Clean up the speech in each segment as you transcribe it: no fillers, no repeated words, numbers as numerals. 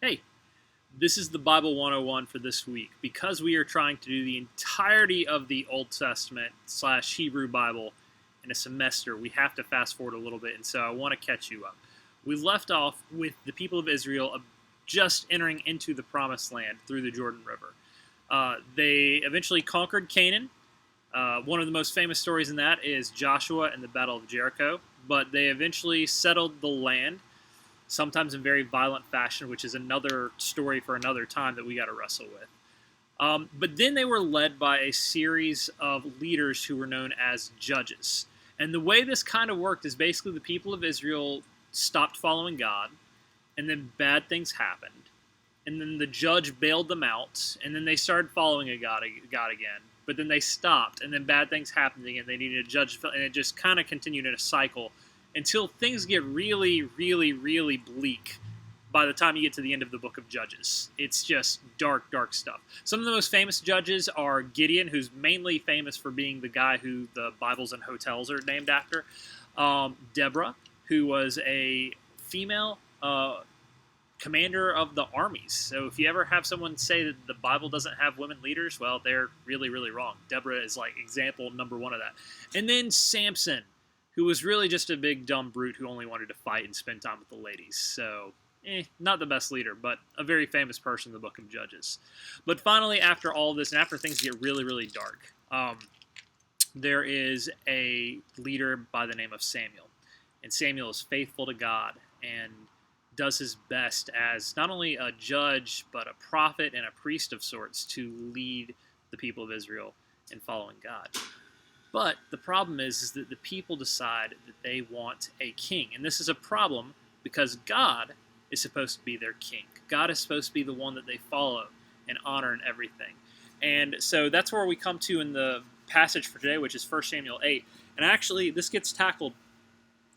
Hey, this is the Bible 101 for this week. Because we are trying to do the entirety of the Old Testament / Hebrew Bible in a semester, we have to fast forward a little bit, and so I want to catch you up. We left off with the people of Israel just entering into the Promised Land through the Jordan River. They eventually conquered Canaan. One of the most famous stories in that is Joshua and the Battle of Jericho, but they eventually settled the land, sometimes in very violent fashion, which is another story for another time that we got to wrestle with. But then they were led by a series of leaders who were known as judges. And the way this kind of worked is basically the people of Israel stopped following God, and then bad things happened. And then the judge bailed them out, and then they started following God again. But then they stopped, and then bad things happened again. They needed a judge, and it just kind of continued in a cycle until things get really, really, really bleak by the time you get to the end of the book of Judges. It's just dark, dark stuff. Some of the most famous judges are Gideon, who's mainly famous for being the guy who the Bibles and hotels are named after. Deborah, who was a female commander of the armies. So if you ever have someone say that the Bible doesn't have women leaders, well, they're really, really wrong. Deborah is like example number one of that. And then Samson, who was really just a big dumb brute who only wanted to fight and spend time with the ladies. So, not the best leader, but a very famous person in the book of Judges. But finally, after all this, and after things get really, really dark, there is a leader by the name of Samuel. And Samuel is faithful to God and does his best as not only a judge, but a prophet and a priest of sorts to lead the people of Israel in following God. But the problem is that the people decide that they want a king. And this is a problem because God is supposed to be their king. God is supposed to be the one that they follow and honor in everything. And so that's where we come to in the passage for today, which is 1 Samuel 8. And actually, this gets tackled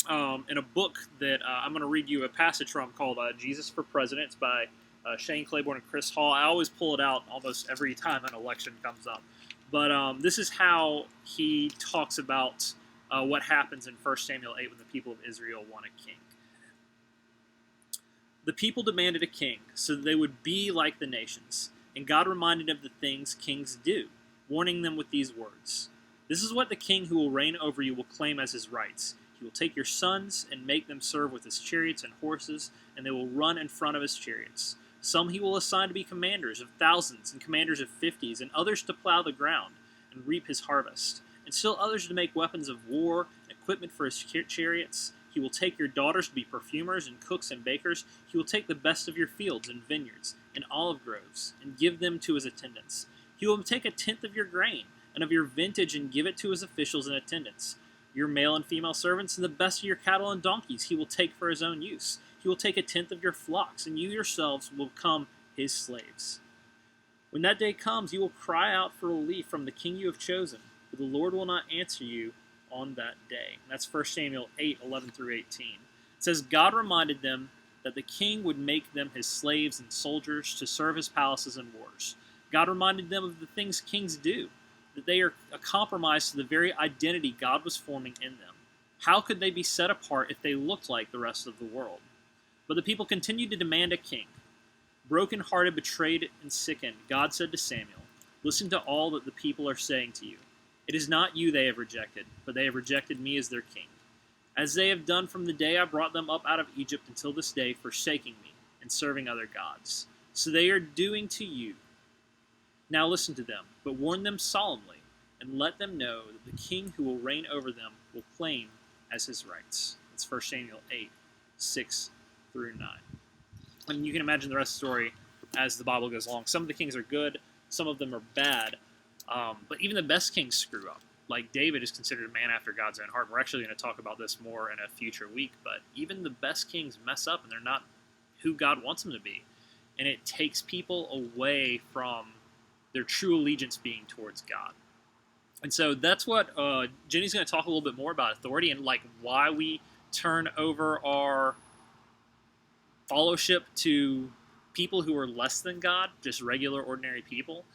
in a book that I'm going to read you a passage from called Jesus for President. It's by Shane Claiborne and Chris Hall. I always pull it out almost every time an election comes up. But this is how he talks about what happens in 1 Samuel 8 when the people of Israel want a king. The people demanded a king so that they would be like the nations, and God reminded them of the things kings do, warning them with these words. This is what the king who will reign over you will claim as his rights. He will take your sons and make them serve with his chariots and horses, and they will run in front of his chariots. Some he will assign to be commanders of thousands and commanders of 50s, and others to plow the ground and reap his harvest, and still others to make weapons of war and equipment for his chariots. He will take your daughters to be perfumers and cooks and bakers. He will take the best of your fields and vineyards and olive groves and give them to his attendants. He will take a tenth of your grain and of your vintage and give it to his officials and attendants. Your male and female servants and the best of your cattle and donkeys he will take for his own use. He will take a tenth of your flocks, and you yourselves will become his slaves. When that day comes, you will cry out for relief from the king you have chosen, but the Lord will not answer you on that day. And that's 1 Samuel 8:11 through 18. It says, God reminded them that the king would make them his slaves and soldiers to serve his palaces and wars. God reminded them of the things kings do, that they are a compromise to the very identity God was forming in them. How could they be set apart if they looked like the rest of the world? But the people continued to demand a king. Broken-hearted, betrayed, and sickened, God said to Samuel, listen to all that the people are saying to you. It is not you they have rejected, but they have rejected me as their king, as they have done from the day I brought them up out of Egypt until this day, forsaking me and serving other gods. So they are doing to you. Now listen to them, but warn them solemnly, and let them know that the king who will reign over them will claim as his rights. That's 1 Samuel 8, 6 through 9. And you can imagine the rest of the story as the Bible goes along. Some of the kings are good, some of them are bad, but even the best kings screw up. Like David is considered a man after God's own heart. We're actually going to talk about this more in a future week, but even the best kings mess up and they're not who God wants them to be. And it takes people away from their true allegiance being towards God. And so that's what Jenny's going to talk a little bit more about authority and like why we turn over our fellowship to people who are less than God, just regular, ordinary people.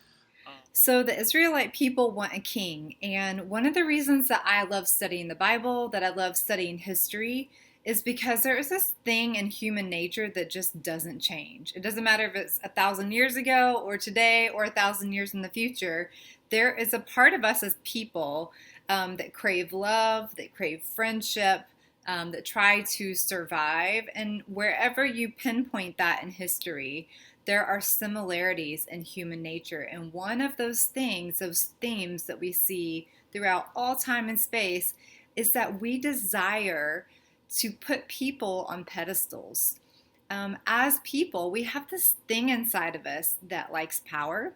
So the Israelite people want a king, and one of the reasons that I love studying the Bible, that I love studying history, is because there is this thing in human nature that just doesn't change. It doesn't matter if it's 1,000 years ago or today or 1,000 years in the future. There is a part of us as people that crave love, that crave friendship, that try to survive. And wherever you pinpoint that in history, there are similarities in human nature. And one of those things, those themes that we see throughout all time and space, is that we desire to put people on pedestals. As people, we have this thing inside of us that likes power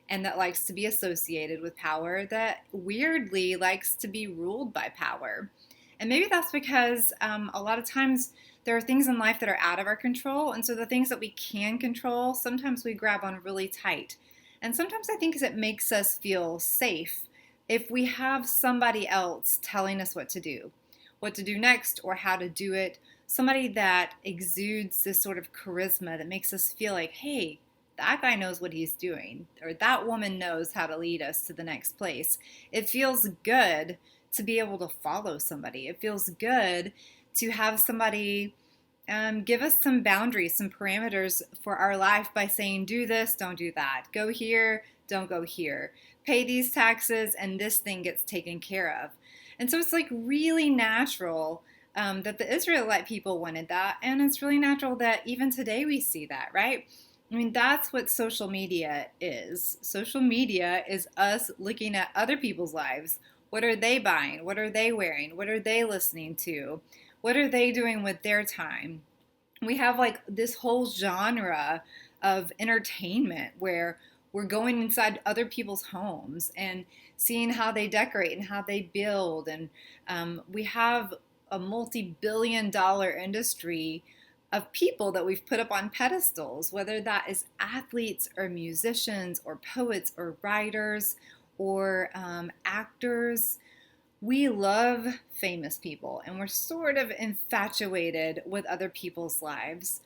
and that likes to be associated with power, that weirdly likes to be ruled by power. And maybe that's because a lot of times there are things in life that are out of our control. And so the things that we can control, sometimes we grab on really tight. And sometimes I think it makes us feel safe if we have somebody else telling us what to do next, or how to do it. Somebody that exudes this sort of charisma that makes us feel like, hey, that guy knows what he's doing, or that woman knows how to lead us to the next place. It feels good to be able to follow somebody. It feels good to have somebody give us some boundaries, some parameters for our life by saying, do this, don't do that. Go here, don't go here. Pay these taxes, and this thing gets taken care of. And so it's like really natural that the Israelite people wanted that. And it's really natural that even today we see that, right? I mean, that's what social media is. Social media is us looking at other people's lives. What are they buying? What are they wearing? What are they listening to? What are they doing with their time? We have like this whole genre of entertainment where we're going inside other people's homes and seeing how they decorate and how they build. And we have a multi-billion-dollar industry of people that we've put up on pedestals, whether that is athletes or musicians or poets or writers or actors. We love famous people, and we're sort of infatuated with other people's lives.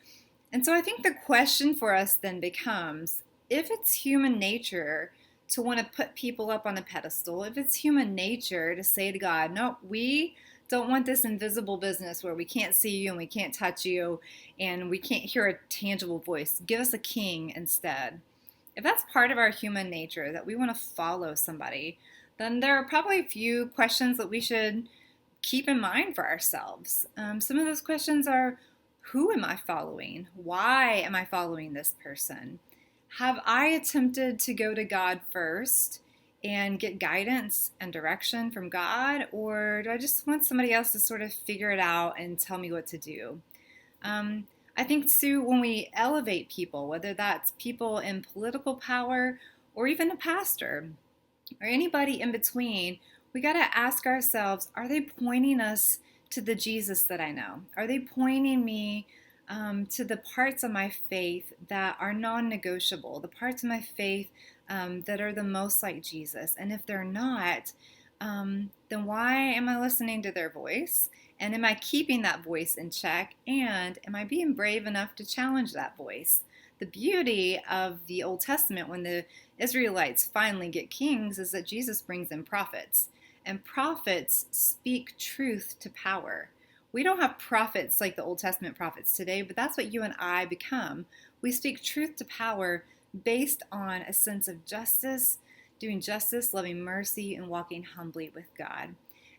And so I think the question for us then becomes, if it's human nature to want to put people up on a pedestal, if it's human nature to say to God, no, we don't want this invisible business where we can't see you and we can't touch you and we can't hear a tangible voice. Give us a king instead. If that's part of our human nature, that we want to follow somebody, then there are probably a few questions that we should keep in mind for ourselves. Some of those questions are, who am I following? Why am I following this person? Have I attempted to go to God first and get guidance and direction from God, or do I just want somebody else to sort of figure it out and tell me what to do? I think too, when we elevate people, whether that's people in political power or even a pastor or anybody in between, we got to ask ourselves, are they pointing us to the Jesus that I know? Are they pointing me to the parts of my faith that are non-negotiable, the parts of my faith that are the most like Jesus? And if they're not, then why am I listening to their voice? And am I keeping that voice in check? And am I being brave enough to challenge that voice? The beauty of the Old Testament, when the Israelites finally get kings, is that Jesus brings in prophets. And prophets speak truth to power. We don't have prophets like the Old Testament prophets today, but that's what you and I become. We speak truth to power based on a sense of justice, doing justice, loving mercy, and walking humbly with God.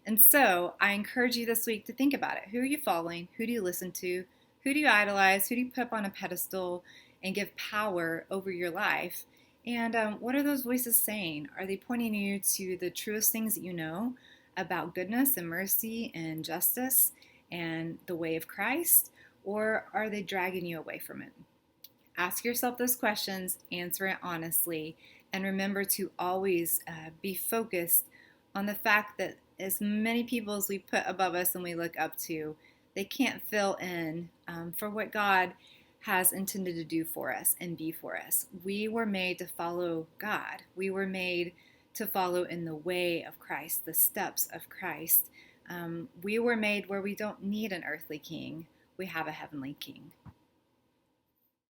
And so I encourage you this week to think about it. Who are you following? Who do you listen to? Who do you idolize? Who do you put up on a pedestal and give power over your life? And what are those voices saying? Are they pointing you to the truest things that you know about goodness and mercy and justice and the way of Christ? Or are they dragging you away from it? Ask yourself those questions, answer it honestly, and remember to always be focused on the fact that as many people as we put above us and we look up to, they can't fill in for what God has intended to do for us and be for us. We were made to follow God. We were made to follow in the way of Christ, the steps of Christ. We were made where we don't need an earthly king. We have a heavenly king.